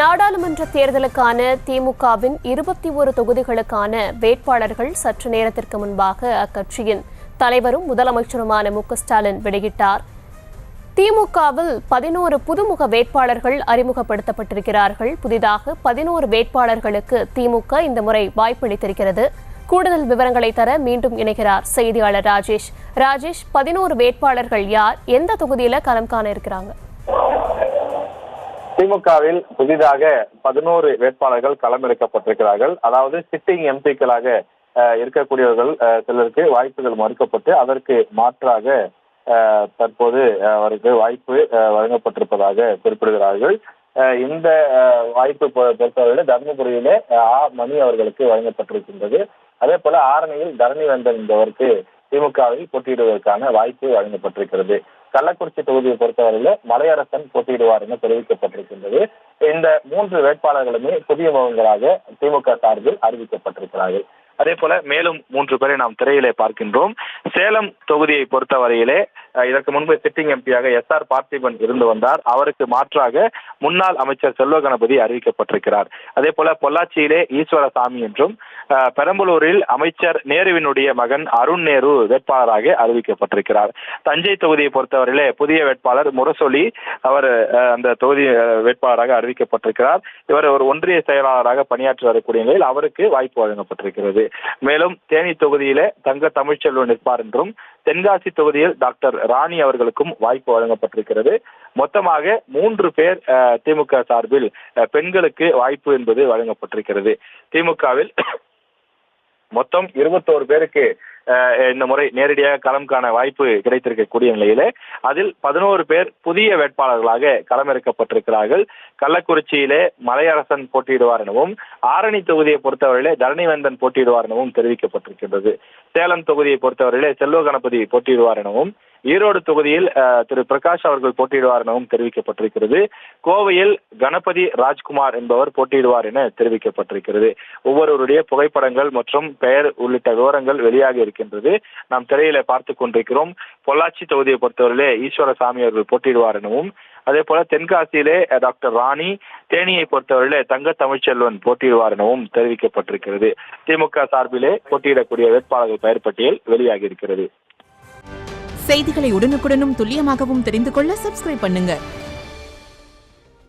நாடாளுமன்ற தேர்தலுக்கான திமுகவின் 21 தொகுதிகளுக்கான வேட்பாளர்கள் சற்று நேரத்திற்கு முன்பாக அக்கட்சியின் தலைவரும் முதலமைச்சருமான மு.க.ஸ்டாலின் வெளியிட்டார். திமுகவில் 11 புதுமுக வேட்பாளர்கள் அறிமுகப்படுத்தப்பட்டிருக்கிறார்கள். புதிதாக 11 வேட்பாளர்களுக்கு திமுக இந்த முறை வாய்ப்பளித்திருக்கிறது. கூடுதல் விவரங்களை தர மீண்டும் இணைகிறார் செய்தியாளர் ராஜேஷ். 11 வேட்பாளர்கள் யார், எந்த தொகுதியில களம் காண இருக்கிறாங்க? திமுகவில் புதிதாக 11 வேட்பாளர்கள் களமிறக்கப்பட்டிருக்கிறார்கள். அதாவது சிட்டிங் எம்பிக்களாக இருக்கக்கூடியவர்கள் சிலருக்கு வாய்ப்புகள் மறுக்கப்பட்டு அதற்கு மாற்றாக தற்போது அவருக்கு வாய்ப்பு வழங்கப்பட்டிருப்பதாக குறிப்பிடுகிறார்கள். இந்த வாய்ப்பு பொறுத்தவரை தர்மபுரியிலே மணி அவர்களுக்கு வழங்கப்பட்டிருக்கின்றது. அதே போல ஆரணியில் தரணிவேந்தன் என்பவருக்கு திமுகவில் போட்டியிடுவதற்கான வாய்ப்பு வழங்கப்பட்டிருக்கிறது. கள்ளக்குறிச்சி தொகுதியை பொறுத்தவரையில மலையரசன் போட்டியிடுவார் என தெரிவிக்கப்பட்டிருக்கின்றது. இந்த 3 வேட்பாளர்களுமே புதிய முகங்களாக திமுக சார்பில் அறிவிக்கப்பட்டிருக்கிறார்கள். அதே போல மேலும் 3 பேரை நாம் திரையிலே பார்க்கின்றோம். சேலம் தொகுதியை பொறுத்தவரையிலே இதற்கு முன்பு சிட்டிங் எம்பியாக SR பார்த்திபன் இருந்து வந்தார். அவருக்கு மாற்றாக முன்னாள் அமைச்சர் செல்வ கணபதி அறிவிக்கப்பட்டிருக்கிறார். அதே போல பொள்ளாச்சியிலே ஈஸ்வரசாமி என்றும், பெரம்பலூரில் அமைச்சர் நேருவினுடைய மகன் அருண் நேரு வேட்பாளராக அறிவிக்கப்பட்டிருக்கிறார். தஞ்சை தொகுதியை பொறுத்தவரையிலே புதிய வேட்பாளர் முரசொலி அவர் அந்த தொகுதி வேட்பாளராக அறிவிக்கப்பட்டிருக்கிறார். இவர் ஒரு ஒன்றிய செயலாளராக பணியாற்றி வரக்கூடிய நிலையில் அவருக்கு வாய்ப்பு வழங்கப்பட்டிருக்கிறது. மேலும் தேனி தொகுதியிலே தங்க தமிழ்ச்செல்வன் நிற்பார் என்றும், தென்காசி தொகுதியில் டாக்டர் ராணி அவர்களுக்கும் வாய்ப்பு வழங்கப்பட்டிருக்கிறது. மொத்தமாக 3 பேர் திமுக சார்பில் பெண்களுக்கு வாய்ப்பு என்பது வழங்கப்பட்டிருக்கிறது. திமுகவில் மொத்தம் 21 பேருக்கு இந்த முறை நேரடியாக களம் காண வாய்ப்பு கிடைத்திருக்கக்கூடிய நிலையிலே அதில் 11 பேர் புதிய வேட்பாளர்களாக களமிறக்கப்பட்டிருக்கிறார்கள். கள்ளக்குறிச்சியிலே மலையரசன் போட்டியிடுவார் எனவும், ஆரணி தொகுதியை பொறுத்தவரையிலே தரணிவேந்தன் போட்டியிடுவார் எனவும் தெரிவிக்கப்பட்டிருக்கின்றது. சேலம் தொகுதியை பொறுத்தவரையிலே செல்வ கணபதி போட்டியிடுவார் எனவும், ஈரோடு தொகுதியில் திரு பிரகாஷ் அவர்கள் போட்டியிடுவார் எனவும் தெரிவிக்கப்பட்டிருக்கிறது. கோவையில் கணபதி ராஜ்குமார் என்பவர் போட்டியிடுவார் என தெரிவிக்கப்பட்டிருக்கிறது. ஒவ்வொருவருடைய புகைப்படங்கள் மற்றும் பெயர் உள்ளிட்ட விவரங்கள் வெளியாக இருக்கின்றது. நாம் திரையில பார்த்து கொண்டிருக்கிறோம். பொள்ளாச்சி தொகுதியை பொறுத்தவரையிலே ஈஸ்வரசாமி அவர்கள் போட்டியிடுவார் எனவும், அதே போல தென்காசியிலே டாக்டர் ராணி, தேனியை பொறுத்தவரையிலே தங்க தமிழ்ச்செல்வன் போட்டியிடுவார் எனவும் தெரிவிக்கப்பட்டிருக்கிறது. திமுக சார்பிலே போட்டியிடக்கூடிய வேட்பாளர்கள் பெயர் பட்டியல் வெளியாகி இருக்கிறது. செய்திகளை உடனுக்குடனும் துல்லியமாகவும் தெரிந்து கொள்ள சப்ஸ்கிரைப் பண்ணுங்க.